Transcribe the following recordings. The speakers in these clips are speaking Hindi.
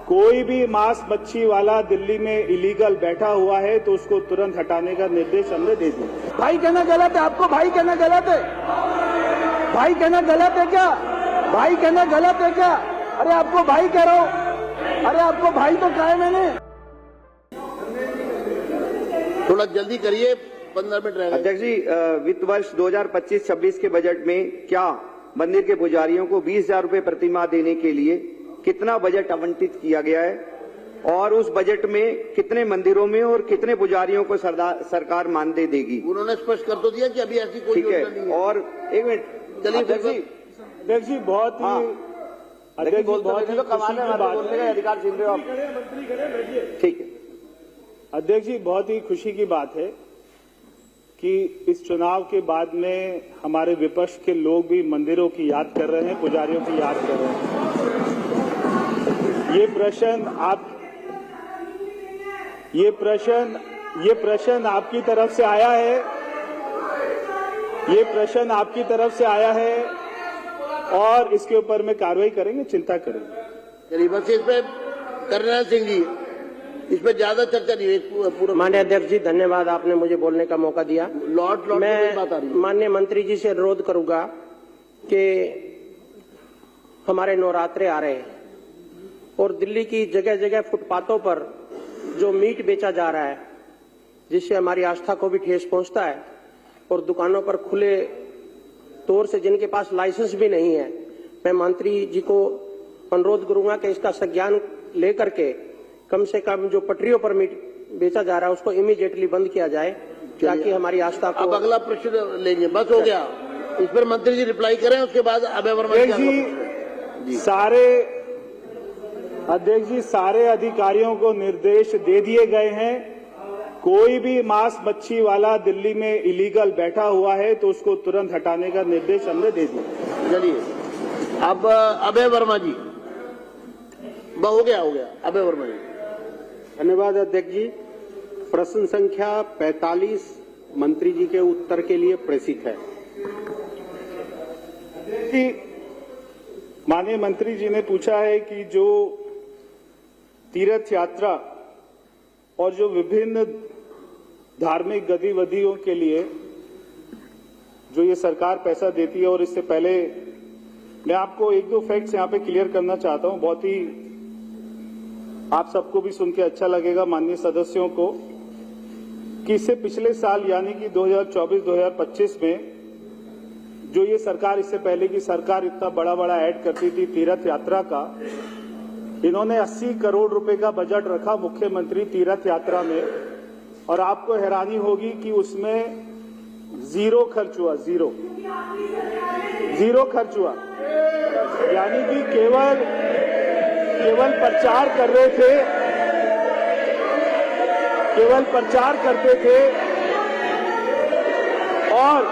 कोई भी मांस मच्छी वाला दिल्ली में इलीगल बैठा हुआ है तो उसको तुरंत हटाने का निर्देश हमने दे दिया। भाई कहना गलत है, आपको भाई कहना गलत है? भाई कहना गलत है क्या? भाई कहना गलत है क्या? अरे आपको भाई कह रहा हूं, अरे आपको भाई तो कहा है मैंने। थोड़ा जल्दी करिए, 15 मिनट रहेगा। अध्यक्ष जी, वित्त वर्ष 2025-26 के बजट में क्या मंदिर के पुजारियों को 20,000 रुपए प्रतिमाह देने के लिए कितना बजट आवंटित किया गया है और उस बजट में कितने मंदिरों में और कितने पुजारियों को सरकार मानदेय देगी? उन्होंने स्पष्ट कर तो दिया कि अभी ऐसी कोई योजना नहीं है। और एक मिनट, चलिए अध्यक्ष जी बहुत ही अधिकार छीन रहे हो आप। ठीक है अध्यक्ष जी, बहुत ही खुशी की बात है कि इस चुनाव के बाद में हमारे विपक्ष के लोग भी मंदिरों की याद कर रहे हैं, पुजारियों की याद कर रहे हैं। ये प्रश्न आपकी तरफ से आया है, ये प्रश्न आपकी तरफ से आया है और इसके ऊपर में कार्रवाई करेंगे, चिंता करेंगे। चलिए बस इस पे करना सिंह जी, इस पे ज्यादा चर्चा नहीं हुई। पूरा माननीय अध्यक्ष जी धन्यवाद, आपने मुझे बोलने का मौका दिया। मैं माननीय मंत्री जी से अनुरोध करूंगा कि हमारे नवरात्रे आ रहे हैं और दिल्ली की जगह जगह फुटपाथों पर जो मीट बेचा जा रहा है जिससे हमारी आस्था को भी ठेस पहुंचता है और दुकानों पर खुले तौर से जिनके पास लाइसेंस भी नहीं है, मैं मंत्री जी को अनुरोध करूंगा कि इसका संज्ञान लेकर के कम से कम जो पटरियों पर मीट बेचा जा रहा है उसको इमीडिएटली बंद किया जाए ताकि हमारी आस्था को। अब अगला प्रश्न लेंगे, बस हो गया। इस पर मंत्री जी रिप्लाई करें, उसके बाद अभय वर्मा जी सारे अधिकारियों को निर्देश दे दिए गए हैं। कोई भी मांस मच्छी वाला दिल्ली में इलीगल बैठा हुआ है तो उसको तुरंत हटाने का निर्देश हमने दे दिया। चलिए अब अभय वर्मा जी, हो गया अभय वर्मा जी। धन्यवाद अध्यक्ष जी। प्रश्न संख्या 45 मंत्री जी के उत्तर के लिए प्रेषित है। माननीय मंत्री जी ने पूछा है कि जो तीर्थ यात्रा और जो विभिन्न धार्मिक गतिविधियों के लिए जो ये सरकार पैसा देती है, और इससे पहले मैं आपको एक दो फैक्ट्स यहाँ पे क्लियर करना चाहता हूँ, बहुत ही आप सबको भी सुन के अच्छा लगेगा माननीय सदस्यों को, कि इससे पिछले साल यानी कि 2024-2025 में जो ये सरकार, इससे पहले की सरकार इतना बड़ा ऐड करती थी तीर्थ यात्रा का, इन्होंने 80 करोड़ रुपए का बजट रखा मुख्यमंत्री तीर्थ यात्रा में, और आपको हैरानी होगी कि उसमें जीरो खर्च हुआ, जीरो खर्च हुआ। यानी कि केवल प्रचार कर रहे थे, केवल प्रचार करते थे। और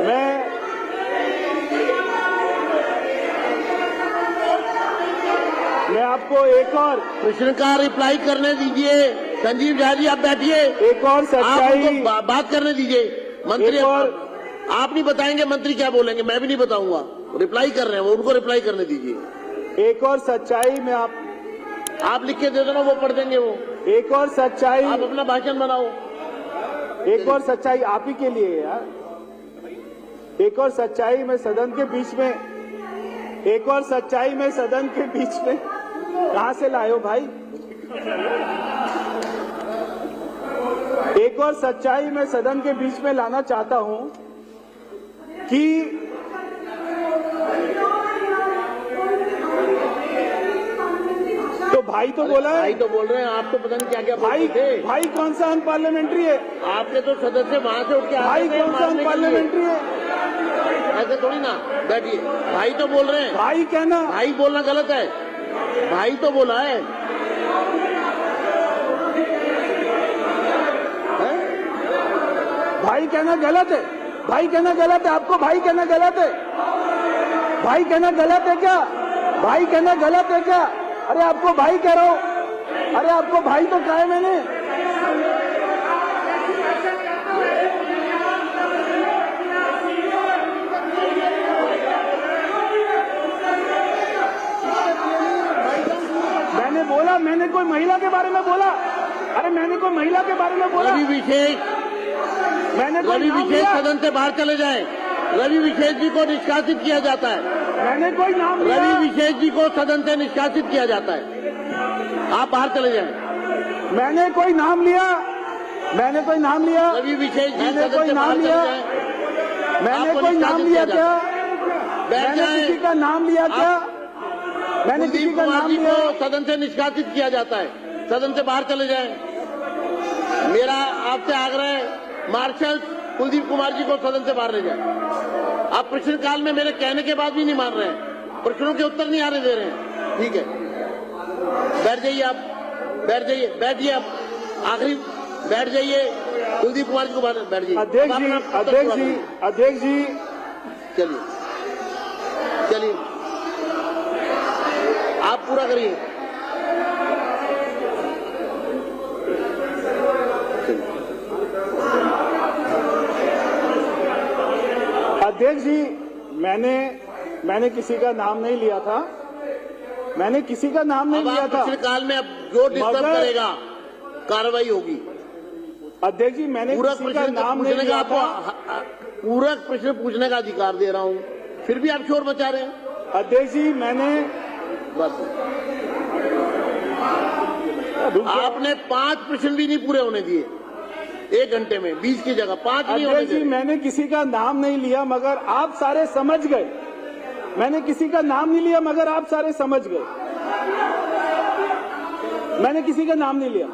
मैं आपको एक और प्रश्न का रिप्लाई करने दीजिए। संजीव झा जी आप बैठिए, एक और सच्चाई बात करने दीजिए। मंत्री आप नहीं बताएंगे मंत्री क्या बोलेंगे, मैं भी नहीं बताऊंगा। रिप्लाई कर रहे हैं वो, उनको रिप्लाई करने दीजिए। एक और सच्चाई में आप लिख के दे दो ना, वो पढ़ देंगे वो। एक और सच्चाई, आप अपना भाषण बनाओ। एक और सच्चाई आप ही के लिए यार। एक और सच्चाई में सदन के बीच में, एक और सच्चाई में सदन के बीच में कहां से लाए भाई? एक और सच्चाई में सदन के बीच में लाना चाहता हूं कि तो भाई तो बोला है, भाई तो बोल रहे हैं, आप तो पता नहीं क्या क्या भाई थे। भाई कौन सा अनपार्लियामेंट्री है? आपके तो सदस्य वहां से उठ के भाई कौन सा अनपार्लियामेंट्री है? ऐसे थोड़ी ना, बैठिए। भाई तो बोल रहे हैं, भाई कहना, भाई बोलना गलत है। भाई तो बोला है, भाई कहना गलत है, भाई कहना गलत है, आपको भाई कहना गलत है? भाई कहना गलत है क्या? भाई कहना गलत है क्या? अरे आपको भाई कह रहा हूं, अरे आपको भाई तो कहा है मैंने। मैंने बोला, मैंने कोई महिला के बारे में बोला? अरे मैंने कोई महिला के बारे में बोला? रवि विशेष मैंने कोई रवि नाम विशेष लिया? सदन से बाहर चले जाएं। रवि विशेष जी को निष्कासित किया जाता है। मैंने कोई नाम लिया? रवि विशेष जी को सदन से निष्कासित किया जाता है। आप बाहर चले जाएं। मैंने कोई नाम लिया? मैंने कोई नाम लिया? रवि विशेष जी मैंने सदन कोई से नाम बाहर चले लिया? जाएं। मैंने आपको कोई नाम निष्कासित लिया किया क्या? बैठ मैंने जाएं। किसी का नाम लिया क्या? मैंने किसी कुलदीप का कुमार नाम जी लिया? को सदन से निष्कासित किया जाता है। सदन से बाहर चले जाएं। मेरा आपसे आग्रह है, मार्शल कुलदीप कुमार जी को सदन से बाहर ले जाए। आप प्रश्नकाल में मेरे कहने के बाद भी नहीं मान रहे हैं, प्रश्नों के उत्तर नहीं आने दे रहे हैं। ठीक है, बैठ जाइए आप, बैठिए आप, आखिरी बैठ जाइए। कुलदीप कुमार जी को बाहर बैठ जाइए। अध्यक्ष जी, चलिए आप पूरा करिए। अध्यक्ष जी, मैंने किसी का नाम नहीं लिया था। मैंने किसी का नाम नहीं अब लिया आप था। प्रश्नकाल में अब जो डिस्टर्ब मगर- करेगा कार्रवाई होगी। अध्यक्ष जी, मैंने पूरा किसी का प्रश्न नाम नहीं पूछने का लिया था। आपको पूरा प्रश्न पूछने का अधिकार दे रहा हूं, फिर भी आप शोर मचा रहे हैं। अध्यक्ष जी, मैंने बस आपने 5 प्रश्न भी नहीं पूरे होने दिए 1 घंटे में, 20 की जगह 5 नहीं होने अध्यक्ष जी, दिए। मैंने किसी का नाम नहीं लिया, मगर आप सारे समझ गए। मैंने किसी का नाम नहीं लिया, मगर आप सारे समझ गए। मैंने किसी का नाम नहीं लिया।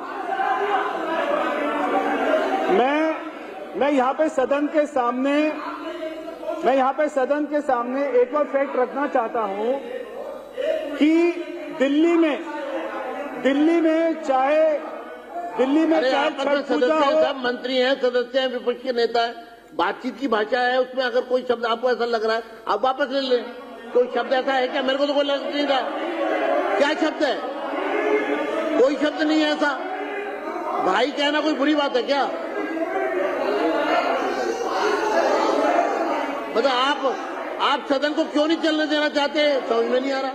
मैं यहाँ पे सदन के सामने एक और फैक्ट रखना चाहता हूं कि दिल्ली में चाहे अरे आप छठ सदस्य पूजा हैं, हो, सब मंत्री हैं, सदस्य हैं, विपक्ष के नेता हैं। बातचीत की भाषा है, उसमें अगर कोई शब्द आपको ऐसा लग रहा है आप वापस ले लें। कोई शब्द ऐसा है क्या? मेरे को तो कोई लग नहीं रहा। क्या शब्द है? कोई शब्द नहीं है ऐसा। भाई कहना कोई बुरी बात है क्या? मतलब आप सदन को क्यों नहीं चलने देना चाहते, समझ में नहीं आ रहा।